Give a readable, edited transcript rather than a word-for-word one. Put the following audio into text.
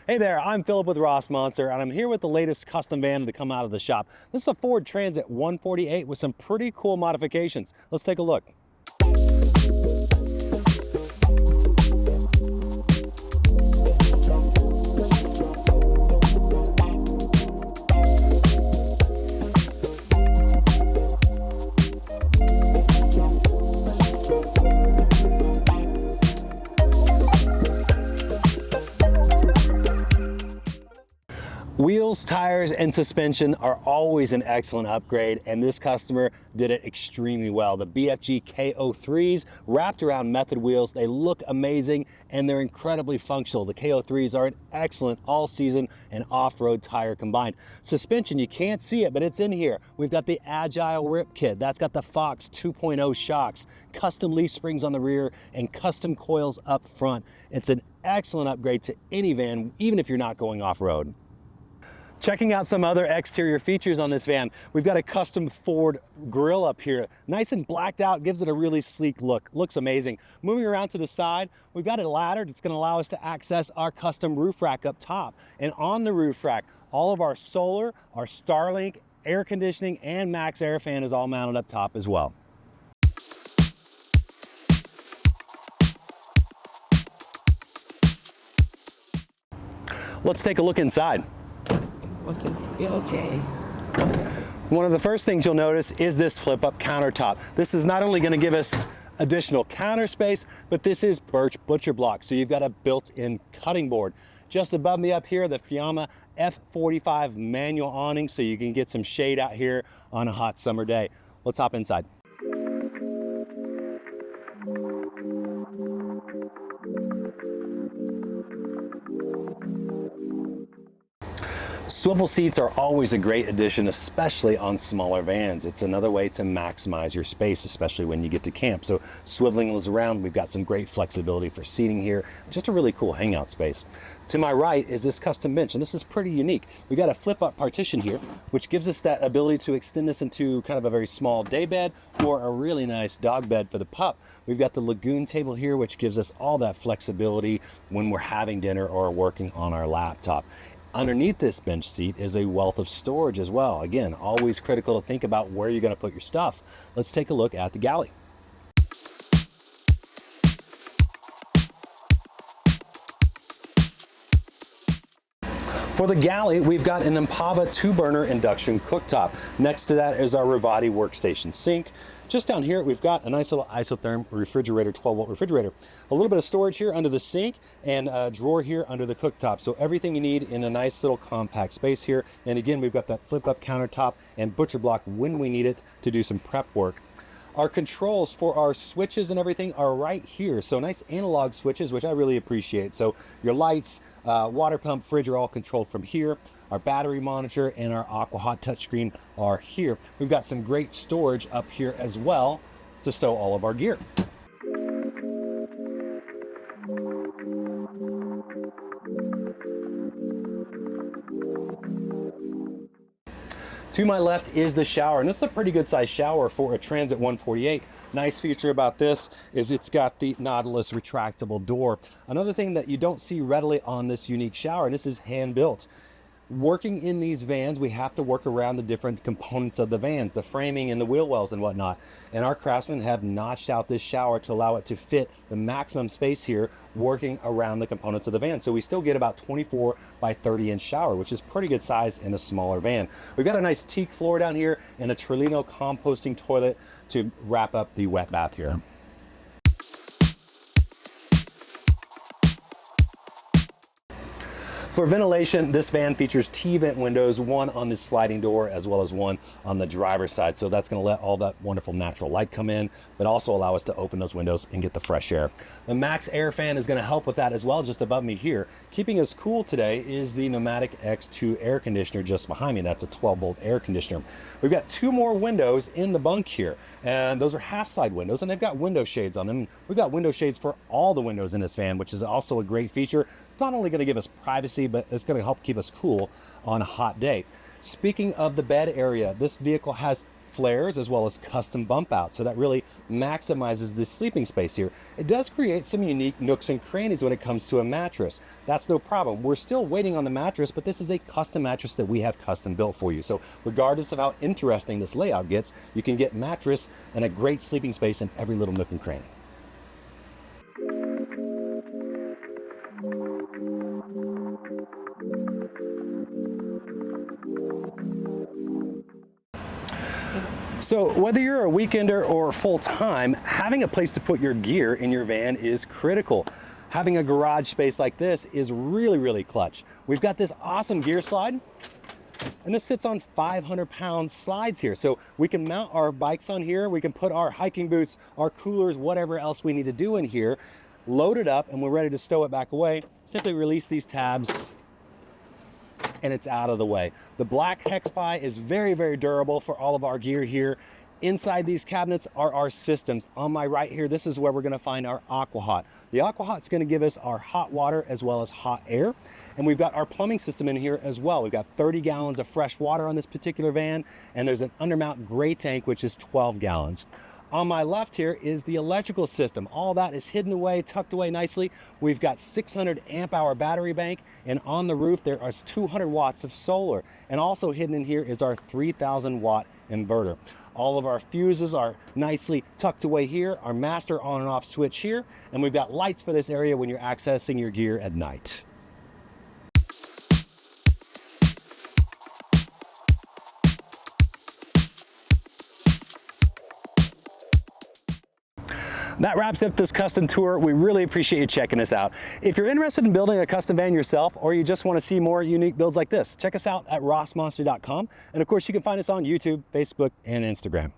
Hey there, I'm Phillip with Rossmönster, and I'm here with the latest custom van to come out of the shop. This is a Ford Transit 148 with some pretty cool modifications. Let's take a look. Wheels, tires, and suspension are always an excellent upgrade, and this customer did it extremely well. The BFG KO3s wrapped around method wheels, they look amazing and they're incredibly functional. The KO3s are an excellent all-season and off-road tire combined. Suspension, you can't see it, but it's in here. We've got the Agile Rip Kit. That's got the Fox 2.0 shocks, custom leaf springs on the rear, and custom coils up front. It's an excellent upgrade to any van, even if you're not going off-road. Checking out some other exterior features on this van, we've got a custom Ford grille up here. Nice and blacked out, gives it a really sleek look. Looks amazing. Moving around to the side, we've got a ladder that's going to allow us to access our custom roof rack up top. And on the roof rack, all of our solar, our Starlink, air conditioning, and Max Air fan is all mounted up top as well. Let's take a look inside. Okay. One of the first things you'll notice is this flip-up countertop. This is not only going to give us additional counter space, but this is birch butcher block, so you've got a built-in cutting board. Just above me up here, the Fiamma F45 manual awning, so you can get some shade out here on a hot summer day. Let's hop inside. Swivel seats are always a great addition, especially on smaller vans. It's another way to maximize your space, especially when you get to camp. So swiveling those around, we've got some great flexibility for seating here. Just a really cool hangout space. To my right is this custom bench, and this is pretty unique. We got a flip-up partition here, which gives us that ability to extend this into kind of a very small day bed or a really nice dog bed for the pup. We've got the lagoon table here, which gives us all that flexibility when we're having dinner or working on our laptop. Underneath this bench seat is a wealth of storage as well. Again, always critical to think about where you're going to put your stuff. Let's take a look at the Galley. For the Galley, we've got an Impava 2-burner induction cooktop. Next to that is our Rivati workstation sink. Just down here, we've got a nice little isotherm refrigerator, 12-volt refrigerator. A little bit of storage here under the sink and a drawer here under the cooktop. So everything you need in a nice little compact space here. And again, we've got that flip-up countertop and butcher block when we need it to do some prep work. Our controls for our switches and everything are right here. So nice analog switches, which I really appreciate. So your lights, water pump, fridge are all controlled from here. Our battery monitor and our Aqua Hot touchscreen are here. We've got some great storage up here as well to stow all of our gear. To my left is the shower, and this is a pretty good sized shower for a Transit 148. Nice feature about this is it's got the Nautilus retractable door. Another thing that you don't see readily on this unique shower, and this is hand built. Working in these vans, we have to work around the different components of the vans, the framing and the wheel wells and whatnot. And our craftsmen have notched out this shower to allow it to fit the maximum space here working around the components of the van. So we still get about 24 by 30 inch shower, which is pretty good size in a smaller van. We've got a nice teak floor down here and a Trillino composting toilet to wrap up the wet bath here. For ventilation, this van features T-vent windows, one on the sliding door as well as one on the driver's side. So that's going to let all that wonderful natural light come in, but also allow us to open those windows and get the fresh air. The Max Air fan is going to help with that as well, just above me here. Keeping us cool today is the Pneumatic X2 air conditioner just behind me. That's a 12-volt air conditioner. We've got two more windows in the bunk here, and those are half-side windows, and they've got window shades on them. We've got window shades for all the windows in this van, which is also a great feature. It's not only going to give us privacy, but it's going to help keep us cool on a hot day. Speaking of the bed area, this vehicle has flares as well as custom bump outs, so that really maximizes the sleeping space here. It does create some unique nooks and crannies when it comes to a mattress. That's no problem. We're still waiting on the mattress, but this is a custom mattress that we have custom built for you. So regardless of how interesting this layout gets, you can get mattress and a great sleeping space in every little nook and cranny. So whether you're a weekender or full-time, having a place to put your gear in your van is critical. Having a garage space like this is really, really clutch. We've got this awesome gear slide, and this sits on 500-pound slides here. So we can mount our bikes on here, we can put our hiking boots, our coolers, whatever else we need to do in here, load it up, and we're ready to stow it back away. Simply release these tabs, and it's out of the way. The black hex ply is very, very durable for all of our gear here. Inside these cabinets are our systems. On my right here, this is where we're gonna find our AquaHot. The AquaHot's gonna give us our hot water as well as hot air. And we've got our plumbing system in here as well. We've got 30 gallons of fresh water on this particular van, and there's an undermount gray tank, which is 12 gallons. On my left here is the electrical system. All that is hidden away, tucked away nicely. We've got 600 amp hour battery bank, and on the roof there is 200 watts of solar. And also hidden in here is our 3,000 watt inverter. All of our fuses are nicely tucked away here, our master on and off switch here, and we've got lights for this area when you're accessing your gear at night. That wraps up this custom tour. We really appreciate you checking us out. If you're interested in building a custom van yourself, or you just want to see more unique builds like this, check us out at rossmonster.com. And of course, you can find us on YouTube, Facebook, and Instagram.